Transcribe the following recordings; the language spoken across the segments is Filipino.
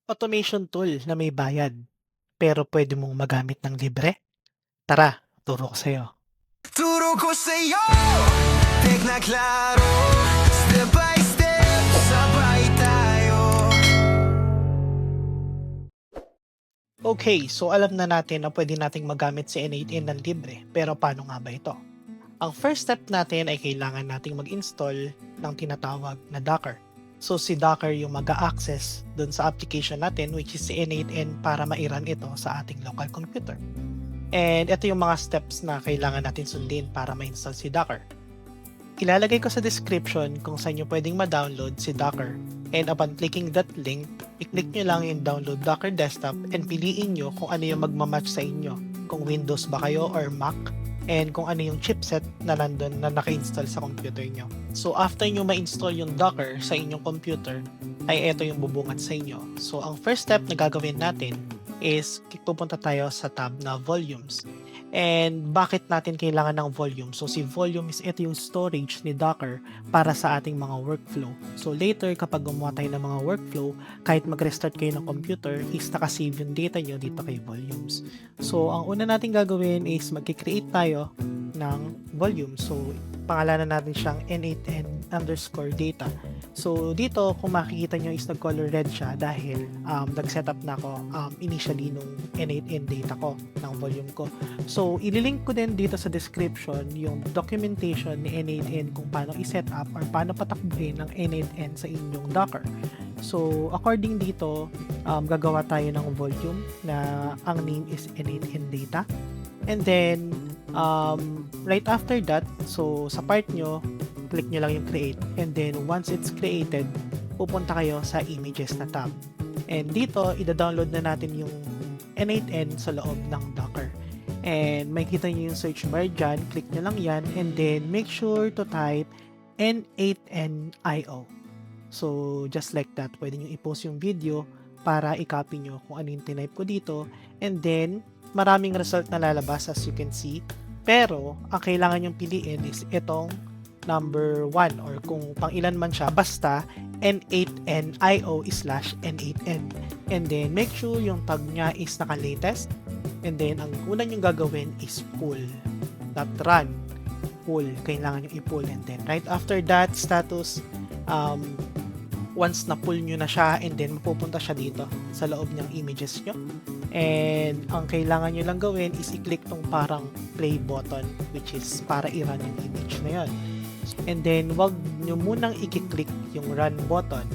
Automation tool na may bayad, pero pwede mong magamit ng libre? Tara, turo ko sa'yo. Turo ko sa'yo, tek na klaro, step by step, sabay tayo. Okay, so alam na natin na pwede nating magamit si N8N ng libre, pero paano nga ba ito? Ang first step natin ay kailangan nating mag-install ng tinatawag na Docker. So si Docker yung mag-a-access dun sa application natin, which is si N8N, para ma-run ito sa ating local computer. And ito yung mga steps na kailangan natin sundin para ma-install si Docker. Ilalagay ko sa description kung saan nyo pwedeng ma-download si Docker. And upon clicking that link, i-click nyo lang yung download Docker desktop and piliin nyo kung ano yung magmamatch sa inyo. Kung Windows ba kayo or Mac, and kung ano yung chipset na nandun na naka-install sa computer nyo. So after nyo ma-install yung Docker sa inyong computer, ay ito yung bubungat sa inyo. So ang first step na gagawin natin is pupunta tayo sa tab na volumes. And bakit natin kailangan ng volume? So si volume is ito yung storage ni Docker para sa ating mga workflow. So later kapag gumawa tayo ng mga workflow, kahit mag-restart kayo ng computer, is nakasave yung data nyo dito kay volumes. So ang una natin gagawin is mag-create tayo ng volume. So pangalanan natin siyang n8n_data. So dito kung makikita nyo is nag-color red siya dahil nag-setup na ako initially nung n8n data ko ng volume ko. So ililink ko din dito sa description yung documentation ni n8n kung paano i-set up or paano patakbuhin ng n8n sa inyong Docker. So according dito, gagawa tayo ng volume na ang name is n8n data. And then right after that, so sa part nyo, click nyo lang yung create. And then once it's created, pupunta kayo sa images na tab. And dito, ida-download na natin yung N8N sa loob ng Docker. And makikita nyo yung search bar dyan, click nyo lang yan, and then make sure to type N8NIO. So just like that, pwede nyo i-post yung video para i-copy nyo kung ano yung tinype ko dito. And then, maraming result na lalabas as you can see. Pero, ang kailangan nyong piliin is itong number 1 or kung pang ilan man siya, basta n8nio/n8n. And then, make sure yung tag niya is naka-latest. And then, ang una nyong gagawin is pull. Not run. Pull. Kailangan yung i-pull. And then, right after that, status, once na-pull nyo na siya, and then mapupunta siya dito sa loob ng images nyo. And ang kailangan nyo lang gawin is i-click tong parang play button, which is para i-run yung image na yun. And then, wag nyo munang i-click yung run button.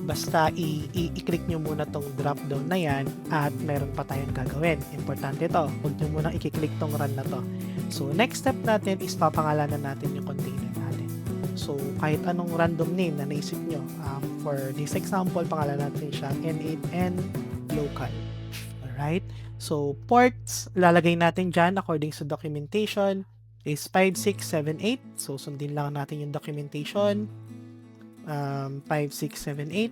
Basta i-click nyo muna tong drop down na yan at meron pa tayong gagawin. Importante to. Wag nyo munang i-click tong run na to. So, next step natin is papangalanan natin yung container natin. So, kahit anong random name na naisip nyo. For this example, pangalan natin siya N8N local. Alright? So, ports, lalagay natin dyan according sa documentation is 5678. So, sundin lang natin yung documentation. 5678.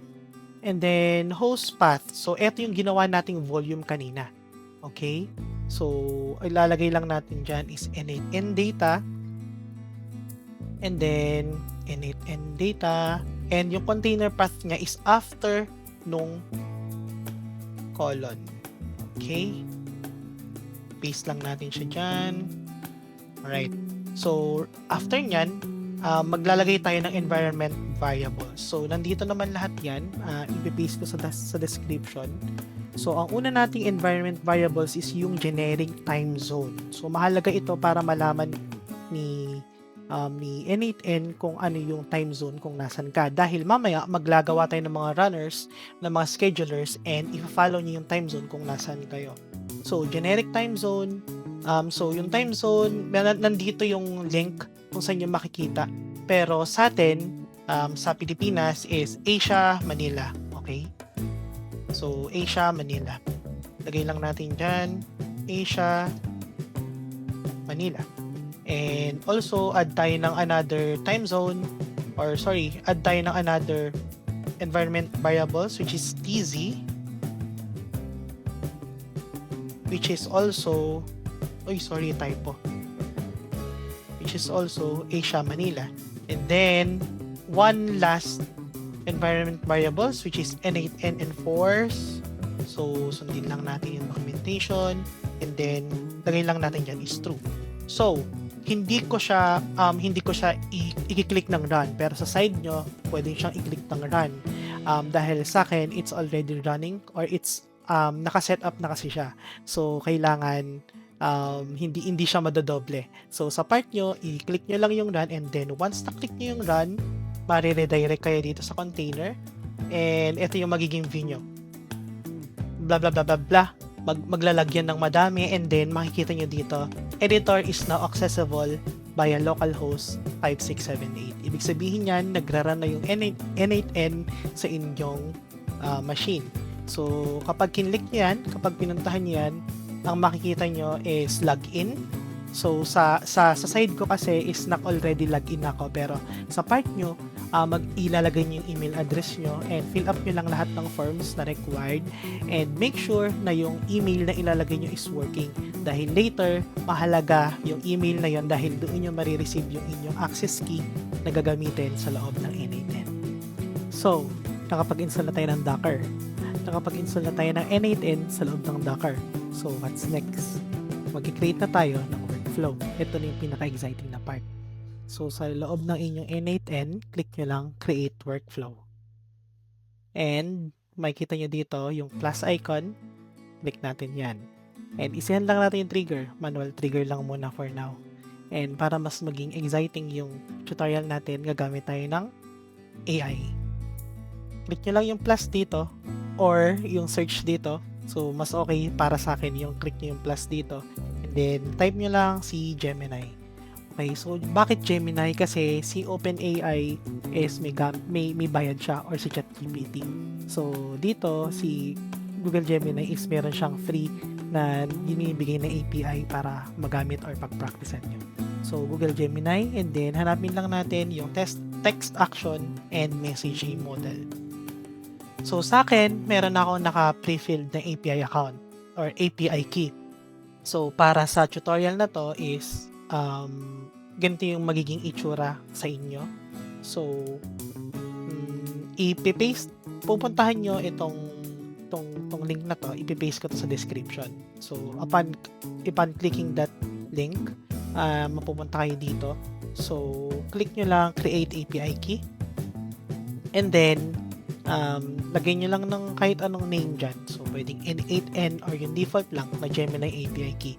And then, host path. So, eto yung ginawa nating volume kanina. Okay? So, ilalagay lang natin dyan is N8N data. And then, N8N data. And yung container path niya is after nung colon. Okay? Paste lang natin siya dyan. Alright. So, after nyan, maglalagay tayo ng environment variables. So, nandito naman lahat yan. Ipipaste ko sa description. So, ang una nating environment variables is yung generic time zone. So, mahalaga ito para malaman ni N8N kung ano yung time zone kung nasan ka. Dahil mamaya, maglagawa tayo ng mga runners, ng mga schedulers, and i-follow nyo yung time zone kung nasan kayo. So, generic time zone. So, yung time zone, nandito yung link kung saan nyo makikita. Pero sa atin, sa Pilipinas is Asia, Manila. Okay? So, Asia, Manila. Lagay lang natin dyan, Asia, Manila. And also, add tayo ng another time zone, add tayo ng another environment variables, which is TZ, which is also, typo, which is also Asia, Manila. And then, one last environment variables, which is N8N enforce, So, sundin lang natin yung documentation and then lagay lang natin dyan is true. So, hindi ko siya i-click ng run, pero sa side nyo, pwede siyang i-click ng run. Dahil sa akin, it's already running or it's naka-set up na kasi siya. So, kailangan hindi siya madodoble. So, sa part nyo, i-click nyo lang yung run and then once na-click nyo yung run, mariredirect kayo dito sa container and ito yung magiging view nyo. Blah, blah, blah, blah, blah. Maglalagyan ng madami and then makikita nyo dito, editor is now accessible via localhost 5678. Ibig sabihin yan, nagra-run na yung N8N sa inyong machine. So, kapag kinlik nyo yan, kapag pinuntahan nyo yan, ang makikita nyo is login. So, sa side ko kasi is already login ako. Pero sa part nyo, ilalagay nyo yung email address nyo and fill up nyo lang lahat ng forms na required and make sure na yung email na ilalagay nyo is working. Dahil later, mahalaga yung email na yon dahil doon nyo marireceive yung inyong access key na gagamitin sa loob ng N8N. So, nakapag-install na tayo ng Docker. Nakapag-install na tayo ng N8N sa loob ng Docker. So, what's next? Mag-create na tayo ng workflow. Ito na yung pinaka-exciting na part. So, sa loob ng inyong N8N, click nyo lang Create Workflow. And, makikita nyo dito yung plus icon. Click natin yan. And, isihan lang natin yung trigger. Manual trigger lang muna for now. And, para mas maging exciting yung tutorial natin, gagamit tayo ng AI. Click nyo lang yung plus dito or yung search dito. So, mas okay para sa akin yung click nyo yung plus dito. And then, type nyo lang si Gemini. Okay, so bakit Gemini? Kasi si OpenAI is may bayad siya or si ChatGPT. So, dito, si Google Gemini is meron siyang free na binibigay na API para magamit or pag-practicean nyo. So, Google Gemini and then hanapin lang natin yung text action and messaging model. So, sa akin, meron ako naka-pre-filled na API account or API key. So, para sa tutorial na to is ganito yung magiging itsura sa inyo. So, ipipaste, pupuntahan nyo itong link na to, ipipaste ko to sa description. So, upon clicking that link, mapupunta kayo dito. So, click nyo lang create API key. And then, lagay nyo lang ng kahit anong name dyan. So, pwedeng N8N or yung default lang na Gemini API key.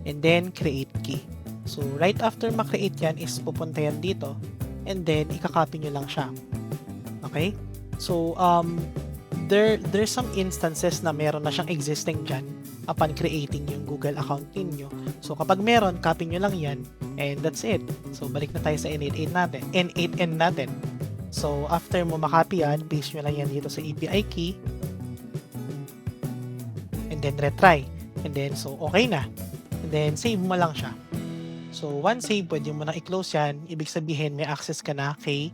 And then, create key. So, right after ma-create yan is pupunta yan dito. And then, ikakopy nyo lang siya. Okay? So, there's some instances na meron na siyang existing dyan upon creating yung Google account ninyo. So, kapag meron, copy nyo lang yan. And that's it. So, balik na tayo sa N8N natin. So, after mo makopy yan, paste nyo lang yan dito sa API key. And then, retry. And then, so, okay na. And then, save mo lang siya. So, once save, pwede mo na i-close yan. Ibig sabihin, may access ka na kay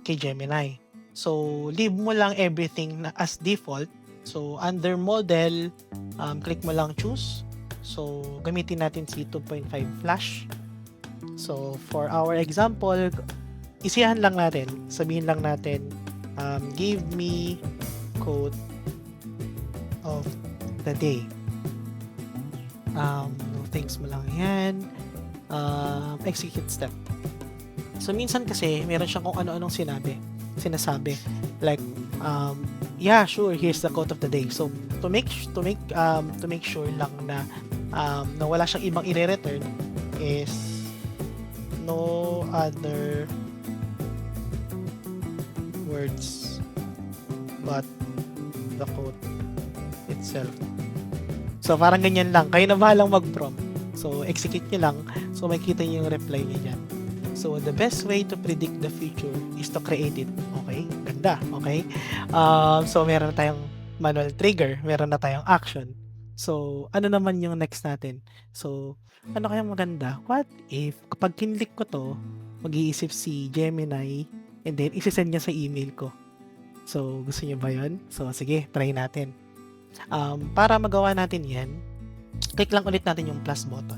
Gemini. So, leave mo lang everything na as default. So, under model, click mo lang choose. So, gamitin natin si 2.5 flash. So, for our example, isihan lang natin. Sabihin lang natin, give me quote of the day. Things mo lang yan. Execute step. So, minsan kasi, meron siyang kung ano-anong sinasabi. Like, yeah, sure, here's the quote of the day. So, to make sure lang na wala siyang ibang i-return is no other words but the quote itself. So, parang ganyan lang. Kayo na bahalang mag-prompt. So, execute nyo lang. So, makikita nyo yung reply nyo dyan. So, the best way to predict the future is to create it. Okay? Ganda. Okay? So, meron na tayong manual trigger. Meron na tayong action. So, ano naman yung next natin? So, ano kayang maganda? What if, kapag kinlik ko to, mag-iisip si Gemini and then isi-send niya sa email ko. So, gusto niyo ba yun? So, sige, try natin. Para magawa natin yan, click lang ulit natin yung plus button.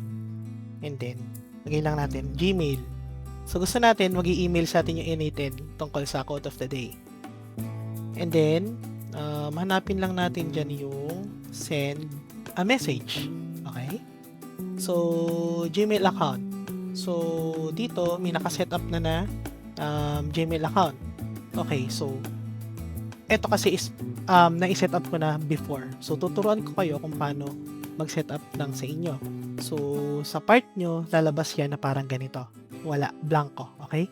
And then, lagay lang natin Gmail. So, gusto natin mag-i-email sa atin yung N8N tungkol sa quote of the day. And then, hanapin lang natin dyan yung send a message. Okay? So, Gmail account. So, dito, may nakaset up na Gmail account. Okay, so, eto kasi is na-set up ko na before. So, tuturuan ko kayo kung paano mag-set up lang sa inyo. So, sa part nyo, lalabas yan na parang ganito. Wala, blanco. Okay?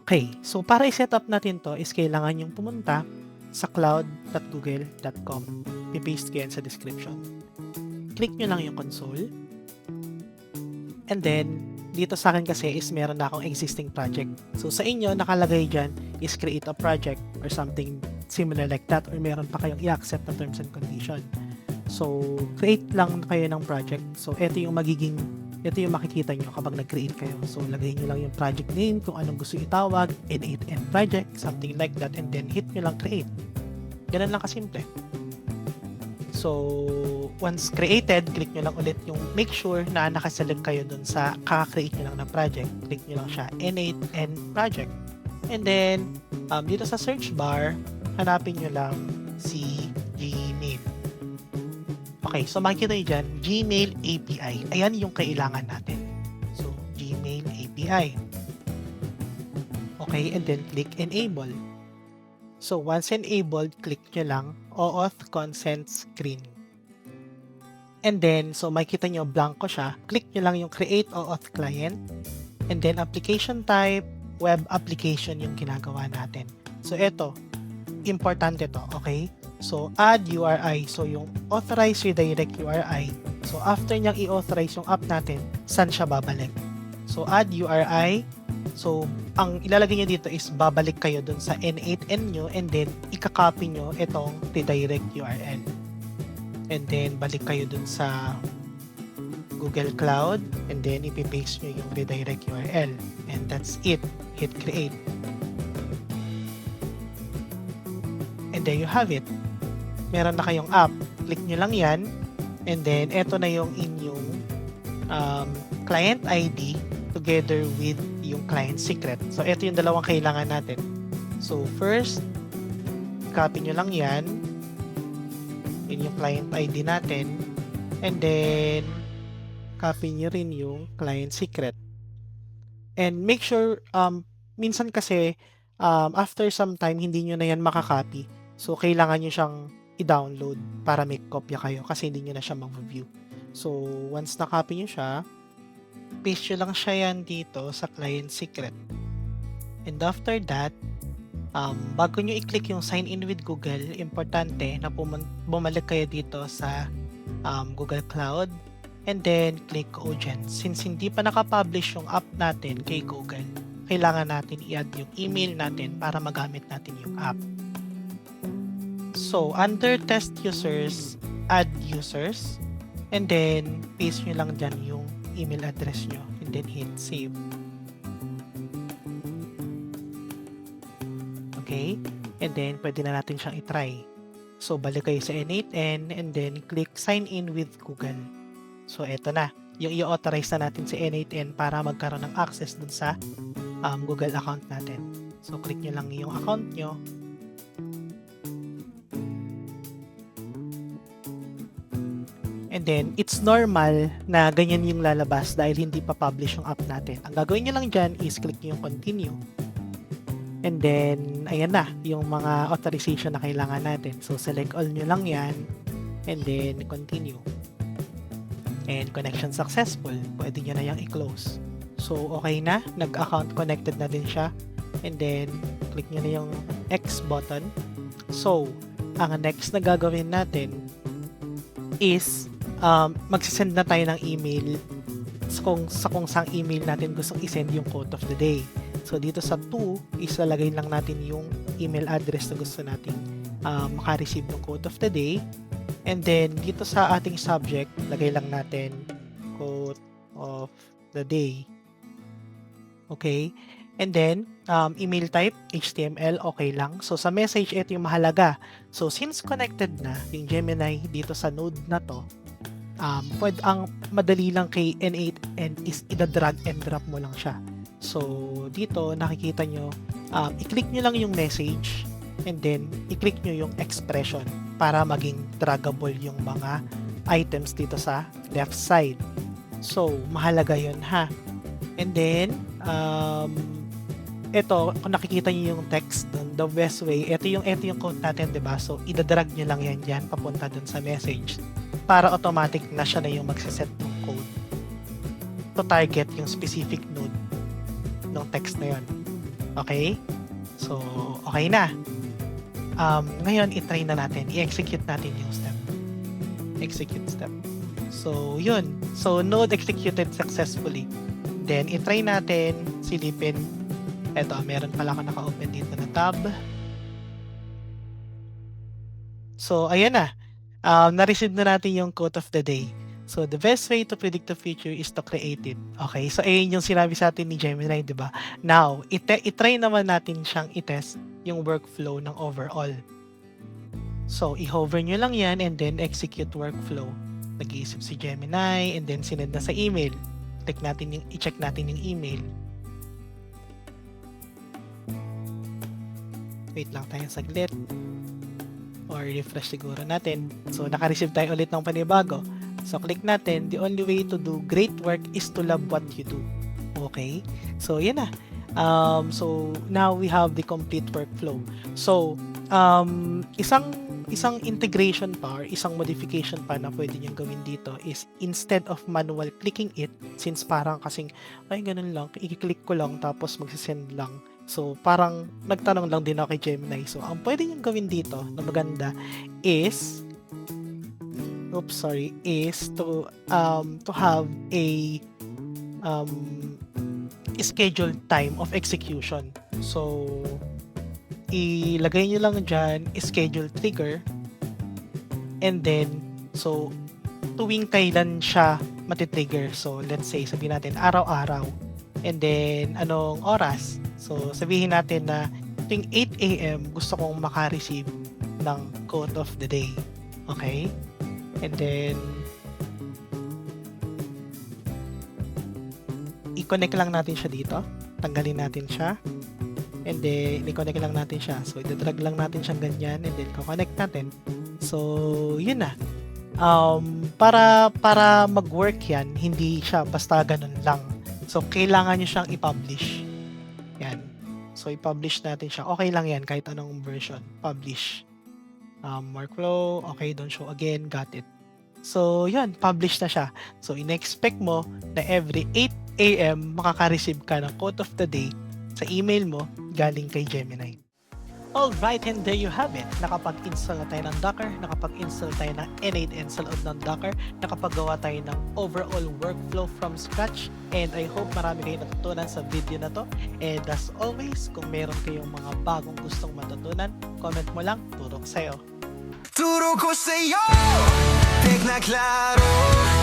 Okay, so para i-set up natin to is kailangan yung pumunta sa cloud.google.com. Pipaste ko yan sa description. Click nyo lang yung console. And then, dito sa akin kasi is meron na akong existing project. So, sa inyo, nakalagay dyan is create a project or something similar like that or meron pa kayong i-accept na terms and condition. So, create lang kayo ng project. So, ito yung makikita nyo kapag nag-create kayo. So, lagay nyo lang yung project name, kung anong gusto itawag, N8N project, something like that, and then hit nyo lang create. Ganun lang kasimple. So, once created, click nyo lang ulit yung make sure na nakaselect kayo dun sa kaka-create nyo lang na project. Click nyo lang siya, N8N project. And then, dito sa search bar, hanapin nyo lang si Gmail. Okay, so makikita nyo dyan, Gmail API. Ayan yung kailangan natin. So, Gmail API. Okay, and then click Enable. So, once enabled, click nyo lang OAuth Consent Screen. And then, so makikita nyo, blanco siya. Click nyo lang yung Create OAuth Client. And then, Application Type, Web Application yung ginagawa natin. So, ito, importante to, okay? So, add URI. So, yung authorize redirect URI. So, after niyang i-authorize yung app natin, saan siya babalik? So, add URI. So, ang ilalagay nyo dito is babalik kayo dun sa N8N nyo and then ikakopy nyo itong redirect URL. And then, balik kayo dun sa Google Cloud and then ipipaste nyo yung redirect URL. And that's it. Hit create. And there you have it. Meron na kayong app. Click nyo lang yan. And then, eto na yung inyong client ID together with yung client secret. So, eto yung dalawang kailangan natin. So, first, copy nyo lang yan. Yun yung client ID natin. And then, copy nyo rin yung client secret. And make sure, minsan kasi, after some time, hindi nyo na yan makakopy. So, kailangan nyo siyang i-download para may kopya kayo kasi hindi nyo na siya mag-view. So, once na-copy nyo siya, paste nyo lang siya yan dito sa client secret. And after that, bago nyo i-click yung sign in with Google, importante na bumalik kayo dito sa Google Cloud and then click Ogent. Since hindi pa nakapublish yung app natin kay Google, kailangan natin i-add yung email natin para magamit natin yung app. So, under test users, add users, and then paste nyo lang dyan yung email address nyo, and then hit save. Okay? And then, pwede na natin siyang itry. So, balik kayo sa N8N, and then click sign in with Google. So, eto na. Yung i-authorize na natin si N8N para magkaroon ng access dun sa Google account natin. So, click nyo lang yung account nyo. And then, it's normal na ganyan yung lalabas dahil hindi pa publish yung app natin. Ang gagawin nyo lang dyan is click nyo yung continue. And then, ayan na, yung mga authorization na kailangan natin. So, select all nyo lang yan. And then, continue. And connection successful. Pwede nyo na yung i-close. So, okay na. Nag-account connected na din siya. And then, click nyo na yung X button. So, ang next na gagawin natin is magsisend na tayo ng email sa kung saang email natin gustong isend yung quote of the day. So, dito sa 2, ilalagay lang natin yung email address na gusto nating makareceive ng quote of the day. And then, dito sa ating subject, lagay lang natin quote of the day. Okay? And then, email type, HTML, okay lang. So, sa message, ito yung mahalaga. So, since connected na yung Gemini dito sa node na to, pwede ang madali lang kay N8N is ida-drag and drop mo lang siya. So, dito, nakikita nyo, i-click nyo lang yung message and then i-click nyo yung expression para maging draggable yung mga items dito sa left side. So, mahalaga yun ha. And then, ito, kung nakikita nyo yung text dun, the best way, ito yung code natin, diba? So, idadrag nyo lang yan dyan, papunta dun sa message para automatic na siya na yung magsiset ng code to target yung specific node ng text na yun. Okay? So, okay na. Ngayon, i-try na natin. I-execute natin yung step. Execute step. So, yun. So, node executed successfully. Then, i-try natin, silipin. Eto, meron pala ako naka-open dito na tab. So, ayan na. Na-receive na natin yung quote of the day. So, the best way to predict the future is to create it. Okay? So, ayun yung sinabi sa atin ni Gemini, di ba? Now, i-try naman natin siyang i-test yung workflow ng overall. So, i-hover nyo lang yan and then execute workflow. Nag-iisip si Gemini and then sinend na sa email. I-check natin yung email. Wait lang tayo saglit. Or refresh siguro natin. So, naka-receive tayo ulit ng panibago. So, click natin. The only way to do great work is to love what you do. Okay? So, yan na. So, now we have the complete workflow. So, isang integration pa or isang modification pa na pwede nyo gawin dito is instead of manual clicking it, since parang kasing, ay ganun lang, i-click ko lang tapos magsisend lang. So, parang nagtanong lang din ako kay Gemini. So, ang pwede nyo gawin dito na maganda is is to have a scheduled time of execution. So, ilagay nyo lang dyan, schedule trigger, and then, so, tuwing kailan siya matitrigger. So, let's say, sabihin natin, araw-araw. And then, anong oras? So, sabihin natin na tuwing 8 a.m. gusto kong makareceive ng quote of the day. Okay? And then, i-connect lang natin siya dito. Tanggalin natin siya. And then, i-connect lang natin siya. So, i-drag lang natin siyang ganyan and then, connect natin. So, yun na. Para mag-work yan, hindi siya basta ganun lang. So, kailangan nyo siyang i-publish. Yan. So, i-publish natin siya. Okay lang yan, kahit anong version. Publish. Workflow, okay, don't show again, got it. So, yun, publish na siya. So, in-expect mo na every 8 a.m. makaka-receive ka ng quote of the day sa email mo galing kay Gemini. Alright, and there you have it. Nakapag-install na tayo ng Docker, nakapag-install tayo ng N8N sa loob ng Docker, nakapagawa tayo ng overall workflow from scratch, and I hope marami kayo natutunan sa video na to. And as always, kung meron kayong mga bagong gustong matutunan, comment mo lang, turok sa'yo. Turo ko sa'yo, tek na klaro.